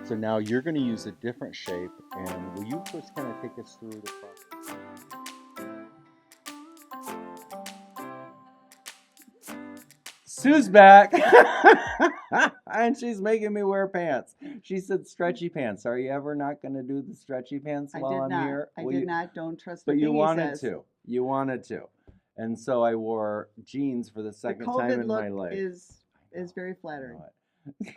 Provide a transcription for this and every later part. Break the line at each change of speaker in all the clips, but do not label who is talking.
So now you're going to use a different shape, and will you just kind of take us through the process? Sue's back, and she's making me wear pants. She said stretchy pants. Are you ever not going to do the stretchy pants while I'm here?
I did not. Don't trust
But
the
you
thing he
wanted
says.
to. You wanted to. And so I wore jeans for the
The
second time
COVID
in
look
my life.
is very
I
flattering.
know it.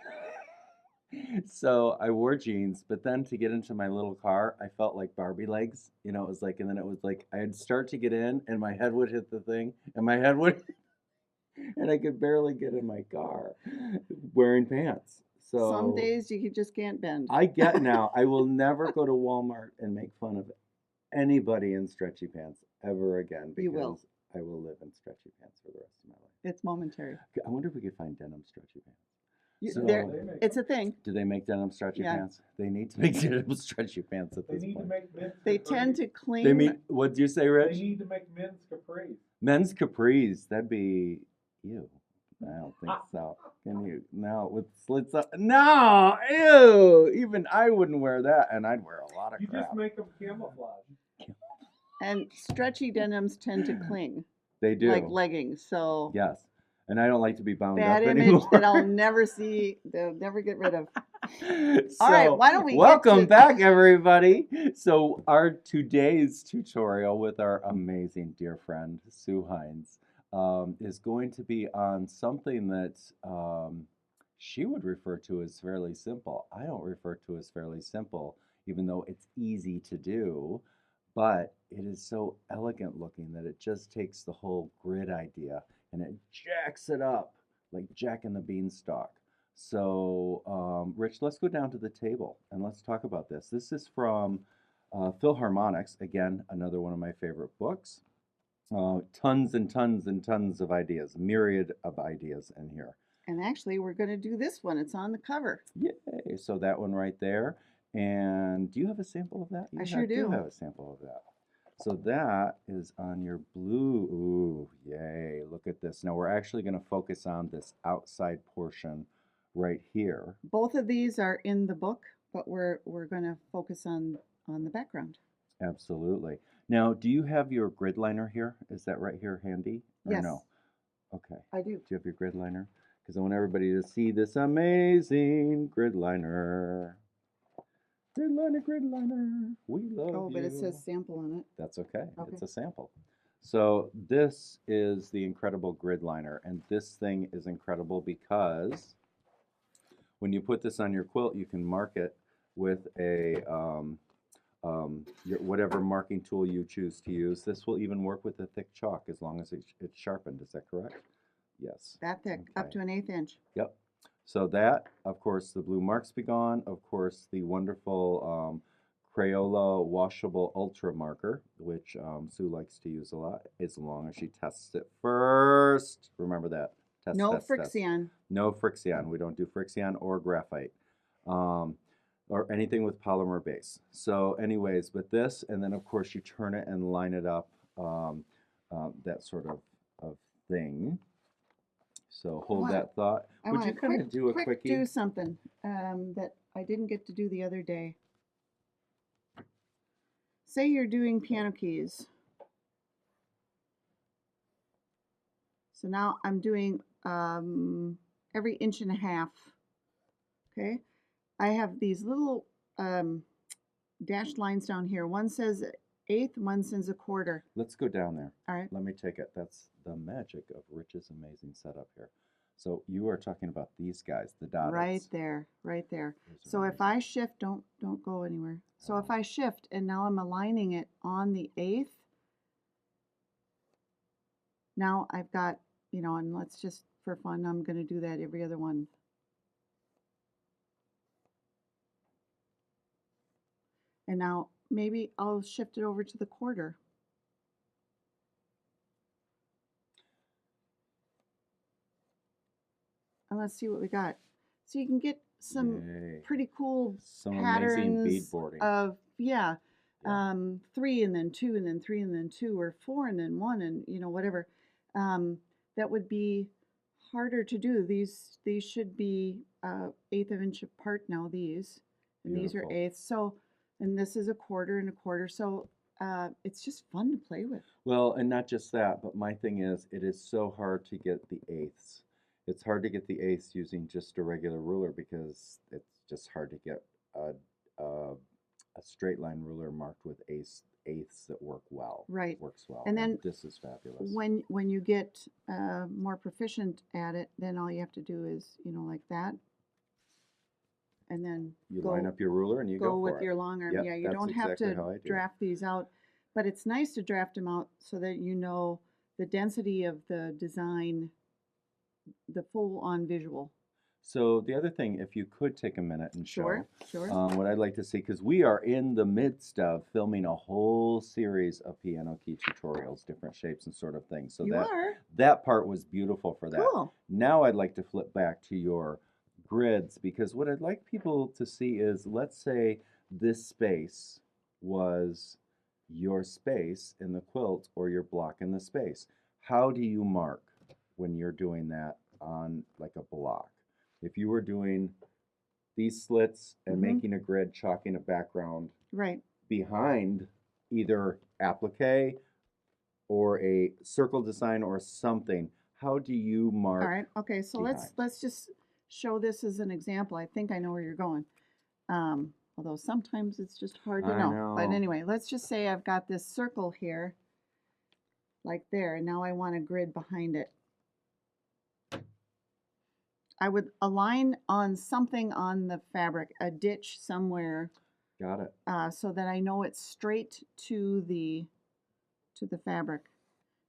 So I wore jeans, but then to get into my little car, I felt like Barbie legs. You know, it was like, and then it was like I'd start to get in, and my head would hit the thing, and my head would, and I could barely get in my car wearing pants.
Some
So
days you just can't bend.
I get now, I will never go to Walmart and make fun of anybody in stretchy pants ever again
You will.
because I will live in stretchy pants for the rest of my life.
It's momentary.
I wonder if we could find denim stretchy pants. So,
It's a thing.
do they make denim stretchy
Yeah.
pants? They need to make denim stretchy pants at
They
this
need to
point.
make men's
They
capris.
tend to cling.
They mean, what'd you say,
They
Rich?
need to make men's capris.
Men's capris. That'd be you. I don't think so. Can you? No, with slits up. No, ew. Even I wouldn't wear that, and I'd wear a lot of
You
crap.
just make them camouflage.
And stretchy denims tend to cling.
They do.
Like leggings. So
Yes. And I don't like to be bound
bad
up
image
anymore.
that I'll never see. They'll never get rid of.
So,
All right, why don't we
welcome
get to...
back, everybody. So our today's tutorial with our amazing dear friend Sue Heinz is going to be on something that she would refer to as fairly simple. I don't refer to as fairly simple, even though it's easy to do, but it is so elegant looking that it just takes the whole grid idea and it jacks it up like Jack and the Beanstalk. So, Rich, let's go down to the table and let's talk about this. This is from Philharmonics, again, another one of my favorite books. Tons and tons and tons of ideas, myriad of ideas in here.
And actually, we're going to do this one. It's on the cover.
Yay! So that one right there. And do you have a sample of that?
I sure do.
have a sample of that. So that is on your blue. Ooh, yay. Look at this. Now we're actually going to focus on this outside portion right here.
Both of these are in the book, but we're going to focus on the background.
Absolutely. Now, do you have your grid liner here? Is that right here handy? Or
Yes.
no? Okay.
I do.
Do you have your grid liner? Because I want everybody to see this amazing grid liner. Grid liner, grid liner. We love you.
Oh, but it says sample on it.
That's okay.
Okay.
It's a sample. So this is the incredible grid liner, and this thing is incredible because when you put this on your quilt, you can mark it with a whatever marking tool you choose to use. This will even work with a thick chalk as long as it's sharpened. Is that correct? Yes.
That thick, up to an 1/8 inch.
Yep. So that, of course, the blue marks be gone. Of course, the wonderful Crayola washable ultra marker, which Sue likes to use a lot, as long as she tests it first. Remember that. Test,
No
test, test.
friction.
No friction. We don't do friction or graphite. Or anything with polymer base. So anyways, but this, and then of course you turn it and line it up, that sort of thing. So hold that thought. Would you kind of do a quickie?
Do something that I didn't get to do the other day. Say you're doing piano keys. So now I'm doing every 1.5 inches. Okay. I have these little dashed lines down here. One says 1/8, one says 1/4.
Let's go down there.
All right.
Let me take it. That's the magic of Rich's amazing setup here. So you are talking about these guys, the dots.
Right there, right there.
Those
So
are
if I shift, don't go anywhere. So if I shift and now I'm aligning it on the 1/8, now I've got, you know, and let's just, for fun, I'm going to do that every other one. And now maybe I'll shift it over to the 1/4. And let's see what we got. So you can get some pretty cool patterns
amazing beadboarding
of, yeah. 3 and then 2 and then 3 and then 2, or 4 and then 1, and you know, whatever. That would be harder to do. These should be 1/8 inch apart now, these. and these are
Beautiful.
eighths. So, and this is a quarter and a quarter. So it's just fun to play with.
Well, and not just that, but my thing is, it is so hard to get the eighths. It's hard to get the eighths using just a regular ruler because it's just hard to get a, a, a straight line ruler marked with eighths that work well.
Right.
Works well.
And then
this is fabulous.
When you get more proficient at it, then all you have to do is, like that. And then
You
go,
line up your ruler and you go
with
for it.
your long arm.
Yep,
Yeah, you
that's
don't have
exactly
to
how I do it.
draft these out, but it's nice to draft them out so that you know the density of the design, the full on visual.
So the other thing, if you could take a minute and show
Sure.
what I'd like to see, because we are in the midst of filming a whole series of piano key tutorials, different shapes and sort of things. So
You are?
that part was beautiful for that.
Cool.
Now I'd like to flip back to your grids, because what I'd like people to see is, let's say this space was your space in the quilt or your block in the space. How do you mark when you're doing that on like a block? If you were doing these slits and making a grid, chalking a background
Right.
behind either applique or a circle design or something, how do you mark?
All right. Okay. So
behind?
let's just show this as an example. I think I know where you're going. Although sometimes it's just hard to
I
know. But
know.
anyway, let's just say I've got this circle here, like there, and now I want a grid behind it. I would align on something on the fabric, a ditch somewhere,
Got it.
so that I know it's straight to the fabric.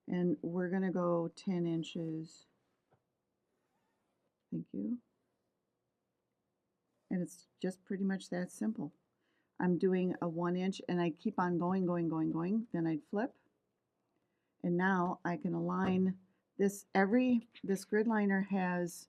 And we're gonna go 10 inches. Thank you. And it's just pretty much that simple. I'm doing a 1 inch and I keep on going. Then I'd flip. And now I can align this. This grid liner has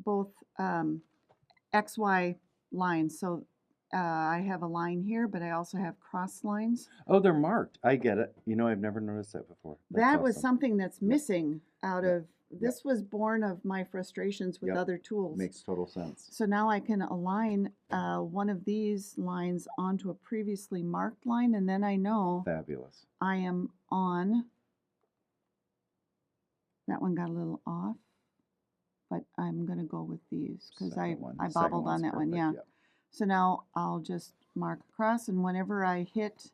both XY lines. So I have a line here, but I also have cross lines.
Oh, they're marked. I get it. I've never noticed that before.
That was
awesome.
something that's missing out
Yep.
of, this was born of my frustrations with
Yep.
other tools.
Makes total sense.
So now I can align one of these lines onto a previously marked line, and then I know
Fabulous.
I am on. That one got a little off, but I'm going to go with these because I
Second
bobbled on
one's
that one,
perfect,
yeah.
yep.
So now I'll just mark across, and whenever I hit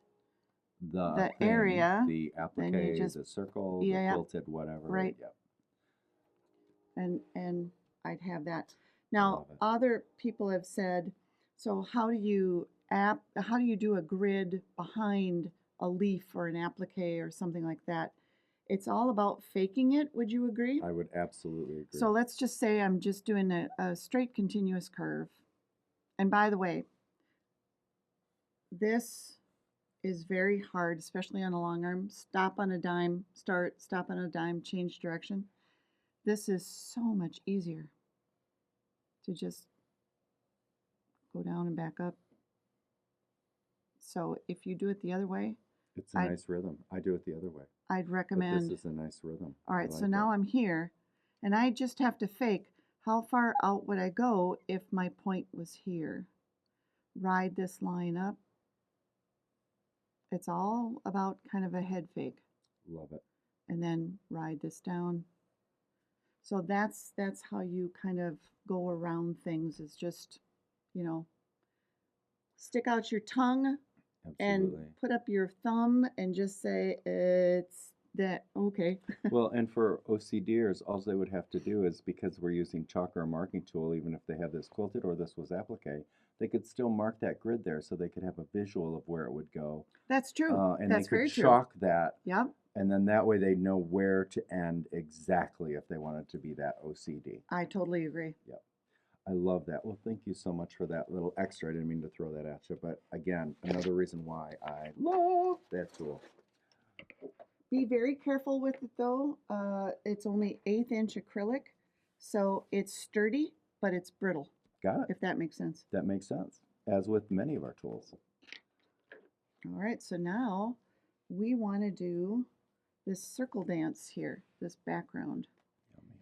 The thing,
area,
the
then you
applique,
just,
the circle,
yeah,
the quilted, whatever.
right.
Yep.
and I'd have that. Now,
Love it.
other people have said, so how do you do a grid behind a leaf or an applique or something like that? It's all about faking it. Would you agree?
I would absolutely agree.
So let's just say I'm just doing a straight continuous curve. And by the way, this is very hard, especially on a long arm. Stop on a dime, start, stop on a dime, change direction. This is so much easier to just go down and back up. So if you do it the other way,
it's a nice rhythm. I do it the other way.
I'd
But
recommend.
this is a nice rhythm.
All right,
I
so
like
now
it.
I'm here, and I just have to fake. How far out would I go if my point was here? Ride this line up. It's all about kind of a head fake.
Love it.
And then ride this down. So that's how you kind of go around things, is just, stick out your tongue
Absolutely.
and put up your thumb and just say, it's that, okay.
Well, and for OCDers, all they would have to do is, because we're using chalk or a marking tool, even if they have this quilted or this was applique, they could still mark that grid there so they could have a visual of where it would go.
That's true.
And
That's
they could
very true.
chalk that.
Yep.
And then that way they know where to end exactly if they wanted to be that OCD.
I totally agree.
Yep. I love that. Well, thank you so much for that little extra. I didn't mean to throw that at you, but again, another reason why I love that tool.
Be very careful with it though. It's only 1/8 inch acrylic, so it's sturdy, but it's brittle,
Got it.
if that makes sense.
That makes sense, as with many of our tools.
All right, so now we want to do this circle dance here, this background.
Yummy.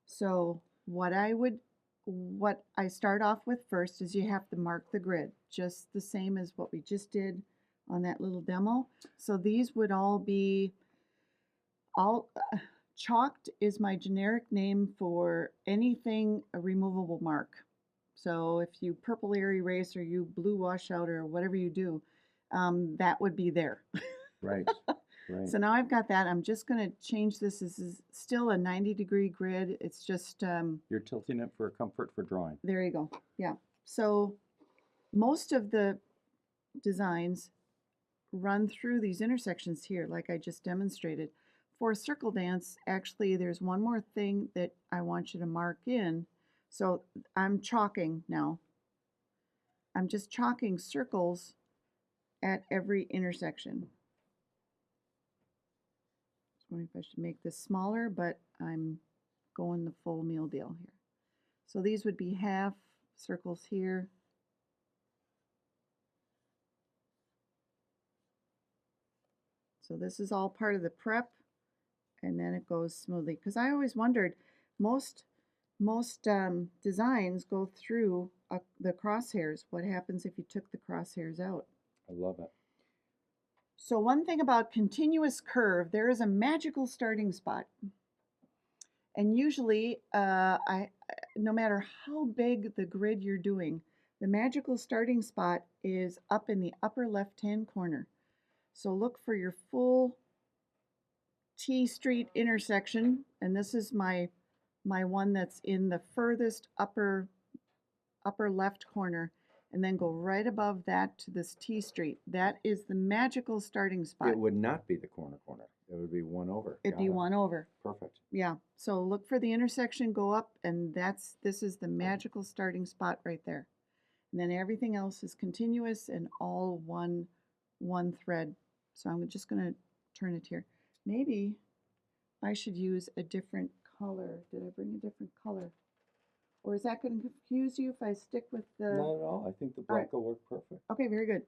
So what I would what I start off with first is you have to mark the grid, just the same as what we just did on that little demo. So these would all be all chalked is my generic name for anything a removable mark. So if you purple air erase or you blue washout or whatever you do, that would be there.
Right. Right.
So now I've got that. I'm just going to change this. This is still a 90-degree grid. It's just
You're tilting it for comfort for drawing.
there you go. Yeah. So most of the designs run through these intersections here, like I just demonstrated. For circle dance, actually, there's one more thing that I want you to mark in. So I'm chalking now. I'm just chalking circles at every intersection. I was wondering if I should make this smaller, but I'm going the full meal deal here. So these would be half circles here. So this is all part of the prep, and then it goes smoothly. Because I always wondered, most designs go through the crosshairs. What happens if you took the crosshairs out?
I love it.
So one thing about continuous curve, there is a magical starting spot. And usually, no matter how big the grid you're doing, the magical starting spot is up in the upper left-hand corner. So look for your full T Street intersection, and this is my one that's in the furthest upper left corner, and then go right above that to this T Street. That is the magical starting spot.
It would not be the corner. It would be one over.
It'd
Got
be
it.
one over.
Perfect.
Yeah. So look for the intersection, go up, and this is the magical starting spot right there. And then everything else is continuous and all one thread. So I'm just going to turn it here. Maybe I should use a different color. Did I bring a different color? Or is that going to confuse you if I stick with the...
Not at all. I think the black will work perfect.
Okay, very good.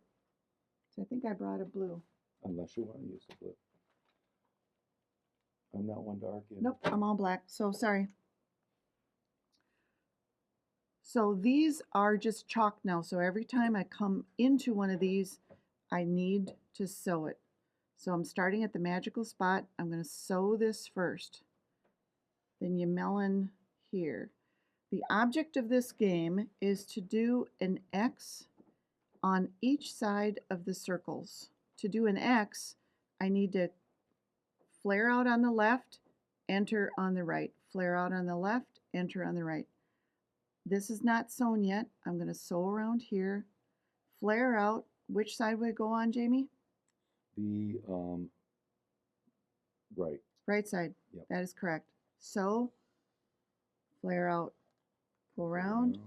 So I think I brought a blue.
Unless you want to use the blue. I'm not one to argue.
Nope, I'm all black, so sorry. So these are just chalked now. So every time I come into one of these, I need to sew it. So I'm starting at the magical spot. I'm going to sew this first. Then you melon here. The object of this game is to do an X on each side of the circles. To do an X, I need to flare out on the left, enter on the right. Flare out on the left, enter on the right. This is not sewn yet. I'm going to sew around here. Flare out. Which side would it go on, Jamie?
The right.
Right side.
Yep.
That is correct. Sew, flare out, go around,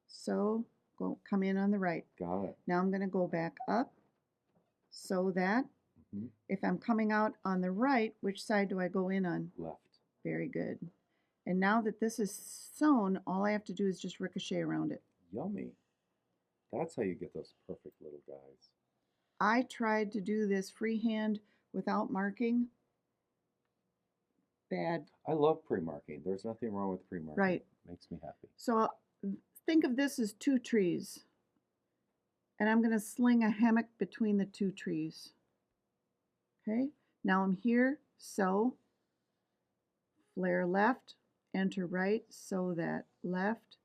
sew, go come in on the right.
Got it.
Now I'm going to go back up, sew that.
Mm-hmm.
If I'm coming out on the right, which side do I go in on?
Left.
Very good. And now that this is sewn, all I have to do is just ricochet around it.
Yummy. That's how you get those perfect little guys.
I tried to do this freehand without marking. Bad.
I love pre-marking. There's nothing wrong with pre-marking.
Right.
Makes me happy.
So think of this as two trees. And I'm going to sling a hammock between the two trees. Okay, now I'm here, sew, flare left, enter right, sew that left,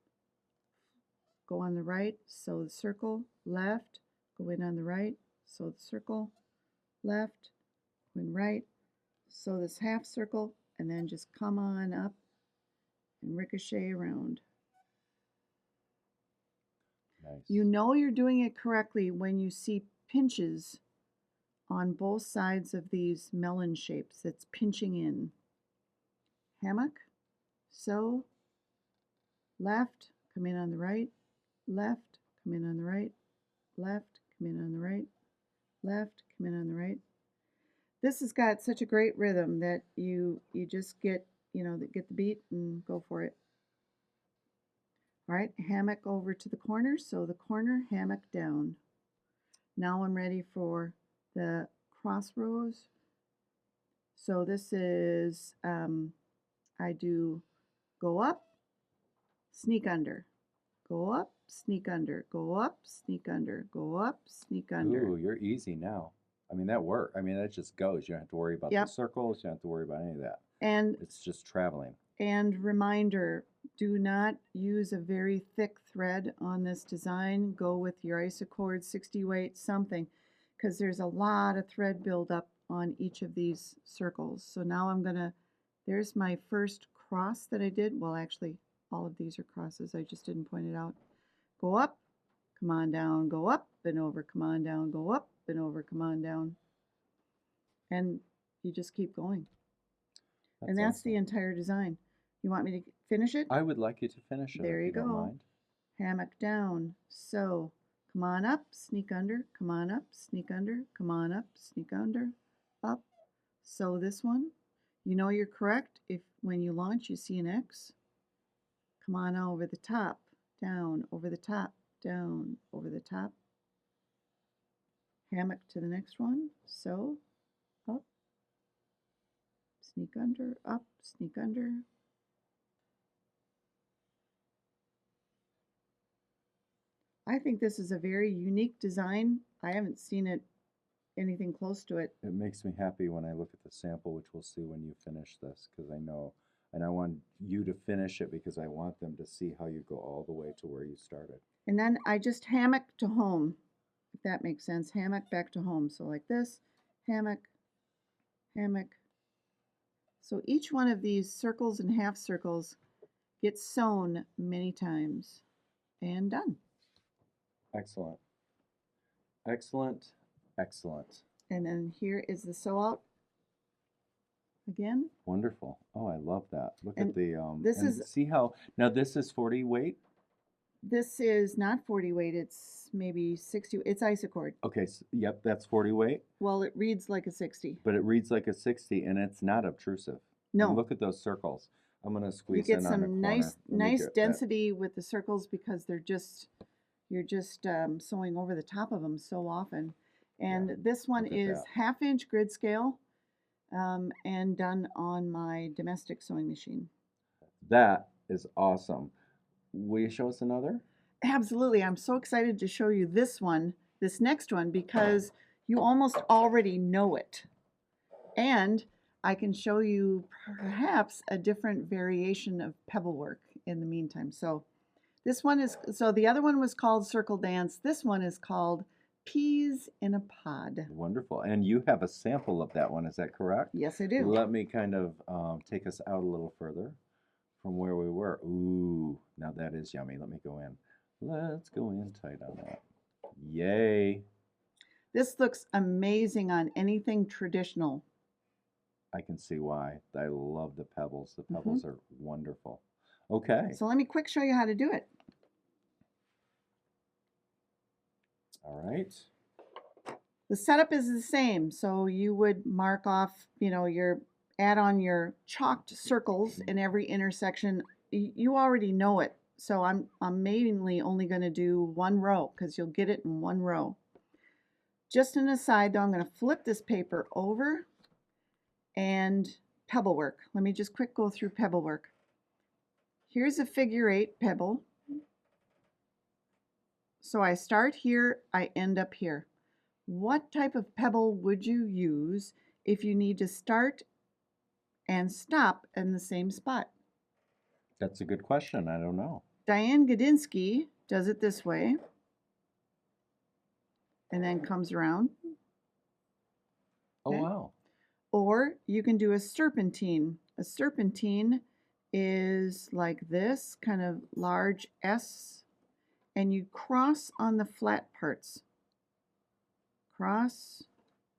go on the right, sew the circle, left, go in on the right, sew the circle, left, go in right, sew this half circle, and then just come on up and ricochet around.
Nice.
You know you're doing it correctly when you see pinches on both sides of these melon shapes. It's pinching in. Hammock, sew, left, come in on the right, left, come in on the right, left, come in on the right, left, come in on the right. This has got such a great rhythm that you just get, get the beat and go for it. All right, hammock over to the corner, so the corner, hammock down. Now I'm ready for the cross rows. So this is, I do go up, sneak under, go up, sneak under, go up, sneak under, go up, sneak under.
Ooh, you're easy now. I mean, that work. I mean, that just goes. You don't have to worry about the
Yep.
circles. You don't have to worry about any of that.
And
It's just traveling.
reminder, do not use a very thick thread on this design. Go with your isocord 60 weight something, because there's a lot of thread buildup on each of these circles. So now I'm gonna, there's my first cross that I did. Well, actually, all of these are crosses. I just didn't point it out. Go up, come on down, go up and over, come on down, go up and over, come on down. And you just keep going. And that's
awesome.
the entire design. You want me to finish it?
I would like you to finish it
There
if
you
don't
go.
mind.
Hammock down. So, come on up, sneak under, come on up, sneak under, come on up, sneak under, up. So this one, you know you're correct if when you launch you see an X. Come on over the top, down, over the top, down, over the top. Hammock to the next one. So, up, sneak under, up, sneak under. I think this is a very unique design. I haven't seen it anything close to it.
It makes me happy when I look at the sample, which we'll see when you finish this, because I know, and I want you to finish it because I want them to see how you go all the way to where you started.
And then I just hammock to home, if that makes sense. Hammock back to home. So like this, hammock, hammock. So each one of these circles and half circles gets sewn many times and done.
Excellent. Excellent. Excellent.
And then here is the sew out again.
Wonderful. Oh, I love that. Look
And
at the
this
and
is-
see how now this is 40 weight.
This is not 40 weight, it's maybe 60. It's isocord.
Okay, so, yep, that's 40 weight,
Well, it reads like a 60.
but it reads like a 60 and it's not obtrusive. And
No,
look at those circles. I'm going to
you
squeeze
get
in on the
some
corner.
nice
Let me
nice
get that.
density with the circles because they're just you're just sewing over the top of them so often. And this one
look at
is
that.
1/2 inch grid scale and done on my domestic sewing machine.
That is awesome. Will you show us another?
Absolutely, I'm so excited to show you this one, this next one, because you almost already know it. And I can show you perhaps a different variation of pebble work in the meantime. So this one is, so the other one was called Circle Dance. This one is called Peas in a Pod.
Wonderful. And you have a sample of that one, is that correct?
Yes, I do.
Let me kind of take us out a little further from where we were. Ooh, now that is yummy. Let me go in. Let's go in tight on that. Yay.
This looks amazing on anything traditional.
I can see why. I love the pebbles. The pebbles are wonderful. Okay.
So let me quick show you how to do it.
All right.
The setup is the same. So you would mark off, add on your chalked circles in every intersection. You already know it. So I'm mainly only going to do one row because you'll get it in one row. Just an aside though, I'm going to flip this paper over and pebble work. Let me just quick go through pebble work. Here's a figure 8 pebble. So I start here, I end up here. What type of pebble would you use if you need to start and stop in the same spot?
That's a good question. I don't know.
Diane Godinsky does it this way and then comes around.
Oh,
Okay.
wow.
Or you can do a serpentine. A serpentine is like this, kind of large S, and you cross on the flat parts. Cross,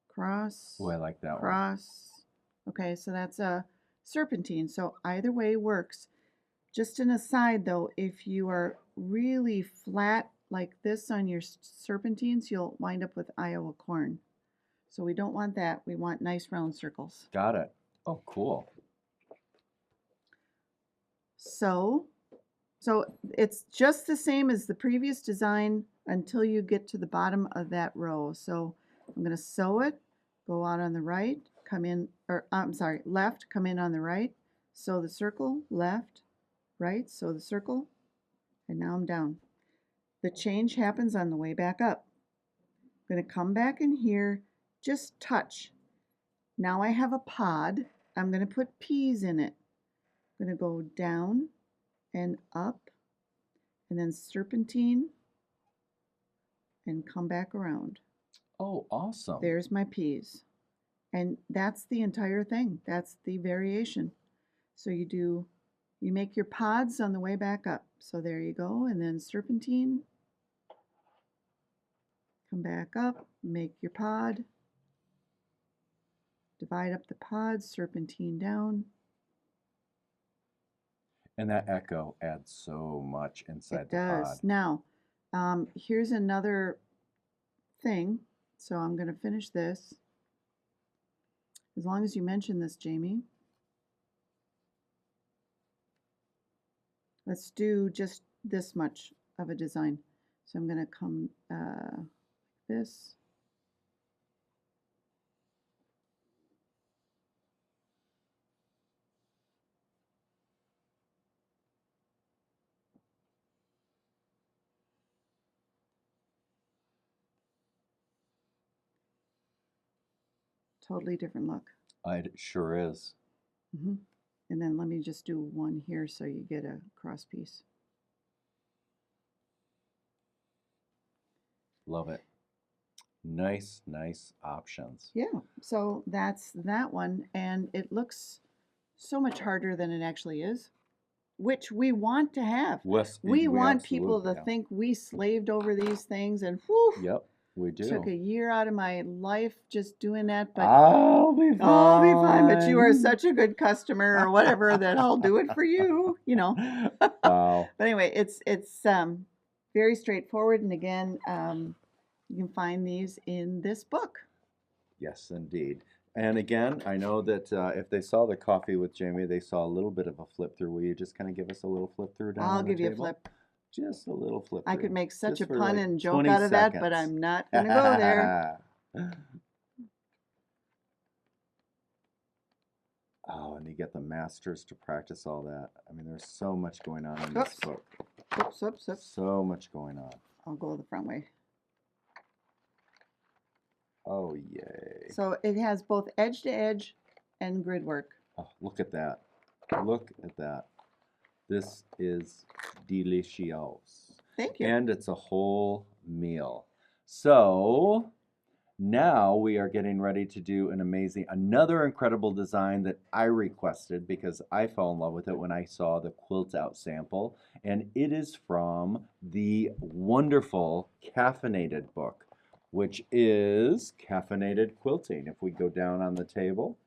cross,
Oh, I like that one.
cross. Okay, so that's a serpentine. So either way works. Just an aside though, if you are really flat like this on your serpentines, you'll wind up with Iowa corn. So we don't want that. We want nice round circles.
Got it. Oh, cool.
So it's just the same as the previous design until you get to the bottom of that row. So I'm going to sew it, go out on the right, come in, or I'm sorry, left, come in on the right, sew the circle, left, right, sew the circle, And now I'm down. The change happens on the way back up. I'm going to come back in here, just touch. Now I have a pod. I'm going to put peas in it. I'm going to go down and up, and then serpentine, and come back around.
Oh, awesome.
There's my peas. And that's the entire thing. That's the variation. So you make your pods on the way back up. So there you go. And then serpentine, come back up, make your pod, divide up the pods, serpentine down.
And that echo adds so much inside
It
the
does.
pod.
Now, here's another thing. So I'm going to finish this. As long as you mention this, Jamie. Let's do just this much of a design. So I'm going to come like this. Totally different look.
It sure is.
And then let me just do one here so you get a cross piece.
Love it. Nice, nice options.
Yeah, so that's that one, and it looks so much harder than it actually is, which we want to have. We want people to think we slaved over these things, and whew,
Yep, we do.
took a year out of my life just doing that, but
I'll be fine.
I'll be fine. But you are such a good customer or whatever that I'll do it for you, you know.
Wow.
But anyway, it's very straightforward, and again, you can find these in this book.
Yes, indeed. And again, I know that if they saw the coffee with Jamie, they saw a little bit of a flip through. Will you just kind of give us a little flip through down
I'll
on the
give you a
table?
flip.
Just a little flip
I
through.
could make such
Just
a
for
pun
like
and joke
20
out of that, but
seconds.
I'm not going to go there.
Oh, and you get the masters to practice all that. I mean, there's so much going on in this
Oops.
book.
Oops, oops, oops.
So much going on.
I'll go the front way.
Oh, yay.
So it has both edge to edge and grid work.
Oh, look at that. Look at that. This is delicious.
Thank you.
And it's a whole meal. So now we are getting ready to do another incredible design that I requested because I fell in love with it when I saw the quilt out sample. And it is from the wonderful Caffeinated book, which is Caffeinated Quilting. If we go down on the table,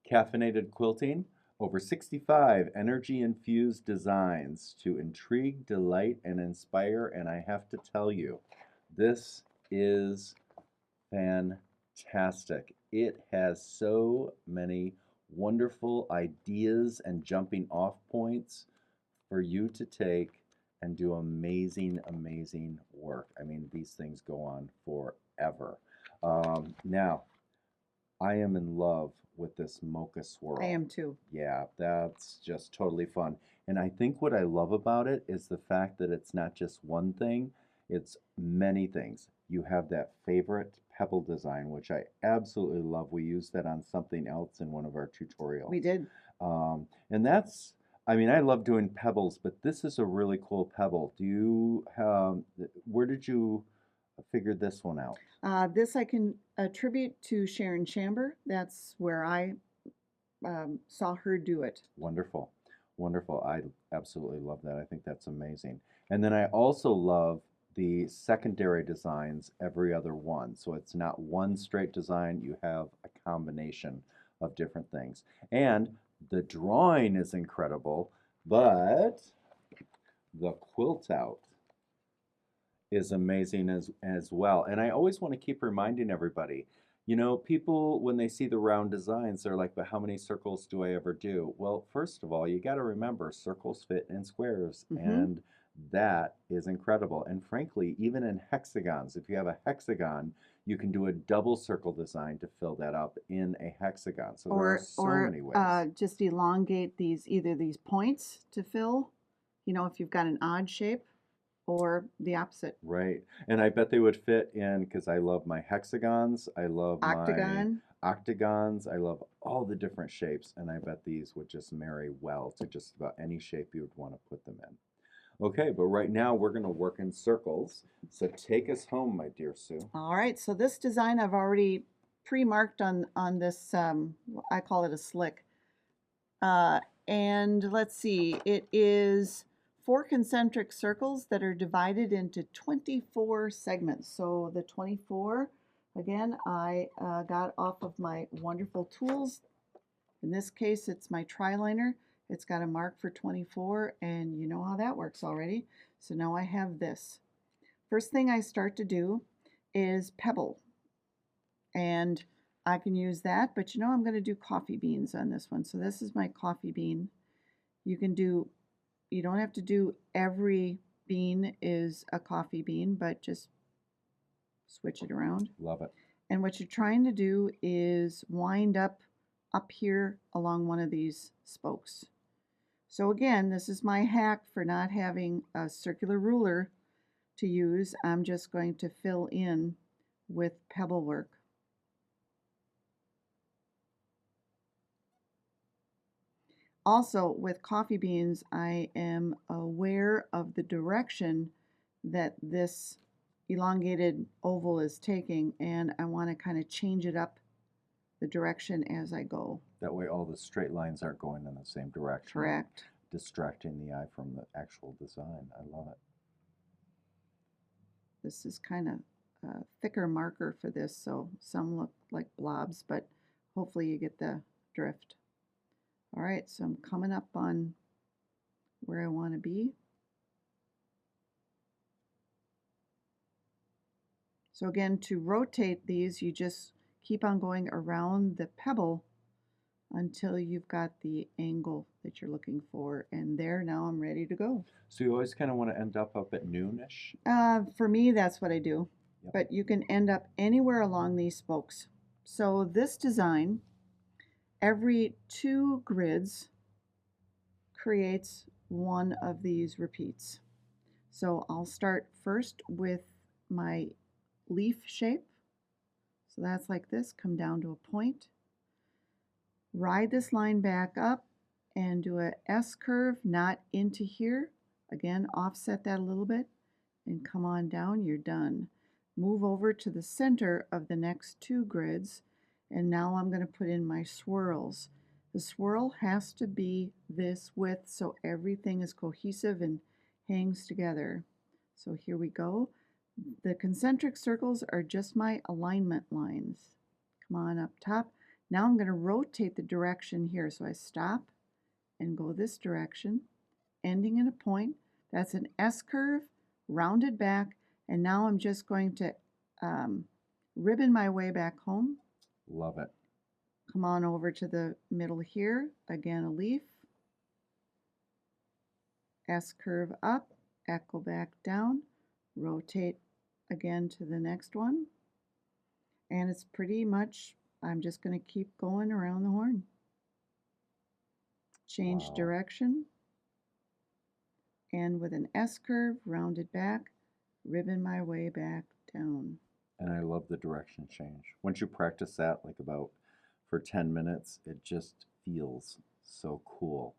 Caffeinated Quilting, over 65 energy-infused designs to intrigue, delight, and inspire. And I have to tell you, this is fantastic. It has so many wonderful ideas and jumping off points for you to take and do amazing, amazing work. I mean, these things go on forever. Now, I am in love with this mocha swirl.
I am too.
Yeah, that's just totally fun. And I think what I love about it is the fact that it's not just one thing, it's many things. You have that favorite pebble design, which I absolutely love. We used that on something else in one of our tutorials.
We did.
And that's, I mean, I love doing pebbles, but this is a really cool pebble. Do you, where did you figure this one out?
This I can attribute to Sharon Chamber. That's where I saw her do it.
Wonderful. Wonderful. I absolutely love that. I think that's amazing. And then I also love the secondary designs every other one. So it's not one straight design. You have a combination of different things. And the drawing is incredible, but the quilt out is amazing as well. And I always want to keep reminding everybody, you know, people, when they see the round designs, they're like, but how many circles do I ever do? Well, first of all, you got to remember circles fit in squares, and that is incredible. And frankly, even in hexagons, if you have a hexagon, you can do a double circle design to fill that up in a hexagon. So there are so many ways.
Just elongate either these points to fill you know, if you've got an odd shape or the opposite.
Right. And I bet they would fit in because I love my hexagons. I love my
Octagon.
octagons. I love all the different shapes. And I bet these would just marry well to just about any shape you would want to put them in. Okay, but right now we're going to work in circles. So take us home, my dear Sue.
All right, so this design I've already pre-marked on this, I call it a slick. And let's see, it is 4 concentric circles that are divided into 24 segments. So the 24, again, I got off of my wonderful tools. In this case, it's my tri-liner. It's got a mark for 24, and you know how that works already. So now I have this. First thing I start to do is pebble. And I can use that, but you know I'm going to do coffee beans on this one. So this is my coffee bean. You don't have to do every bean is a coffee bean, but just switch it around.
Love it.
And what you're trying to do is wind up here along one of these spokes. So again, this is my hack for not having a circular ruler to use. I'm just going to fill in with pebble work. Also, with coffee beans, I am aware of the direction that this elongated oval is taking, and I want to kind of change it up the direction as I go.
That way all the straight lines aren't going in the same direction.
Correct.
Distracting the eye from the actual design. I love it.
This is kind of a thicker marker for this, so some look like blobs, but hopefully you get the drift. All right, so I'm coming up on where I want to be. So again, to rotate these, you just keep on going around the pebble until you've got the angle that you're looking for. And there, now I'm ready to go.
So you always kind of want to end up at noonish?
For me, that's what I do.
Yep.
But you can end up anywhere along these spokes. So this design, every 2 grids creates one of these repeats. So I'll start first with my leaf shape. So that's like this, come down to a point. Ride this line back up and do a S curve, not into here. Again, offset that a little bit and come on down, you're done. Move over to the center of the next 2 grids, and now I'm going to put in my swirls. The swirl has to be this width so everything is cohesive and hangs together. So here we go. The concentric circles are just my alignment lines. Come on up top. Now I'm going to rotate the direction here. So I stop and go this direction, ending in a point. That's an S curve, rounded back, and now I'm just going to ribbon my way back home.
Love it.
Come on over to the middle here. Again, a leaf. S curve up, echo back down, rotate again to the next one. And it's pretty much, I'm just going to keep going around the horn. Change
Wow.
direction. And with an S curve, rounded back, ribbon my way back down.
And I love the direction change. Once you practice that, like about for 10 minutes, it just feels so cool.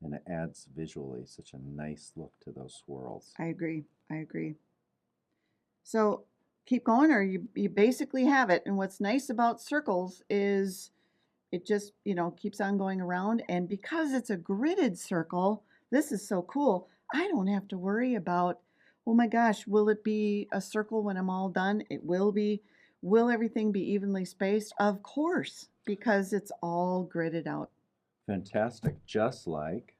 And it adds visually such a nice look to those swirls.
I agree. I agree. So keep going, or you basically have it. And what's nice about circles is it just, keeps on going around. And because it's a gridded circle, this is so cool. I don't have to worry about, oh my gosh, will it be a circle when I'm all done? It will be. Will everything be evenly spaced? Of course, because it's all gridded out.
Fantastic. Just like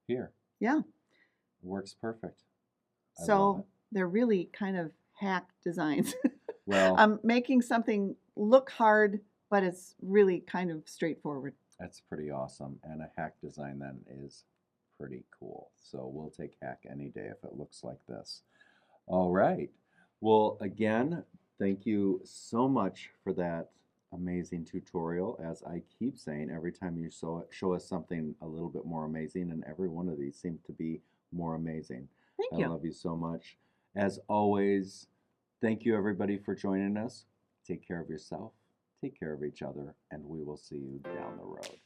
here.
Yeah.
Works perfect. I love
So
it.
they're really kind of hack designs.
Well,
I'm making something look hard, but it's really kind of straightforward.
that's pretty awesome. And a hack design then is pretty cool. So we'll take hack any day if it looks like this. All right. Well, again, thank you so much for that amazing tutorial. As I keep saying, every time you show us something a little bit more amazing, and every one of these seem to be more amazing.
Thank
I
you.
love you so much. As always, thank you everybody for joining us. Take care of yourself, take care of each other, and we will see you down the road.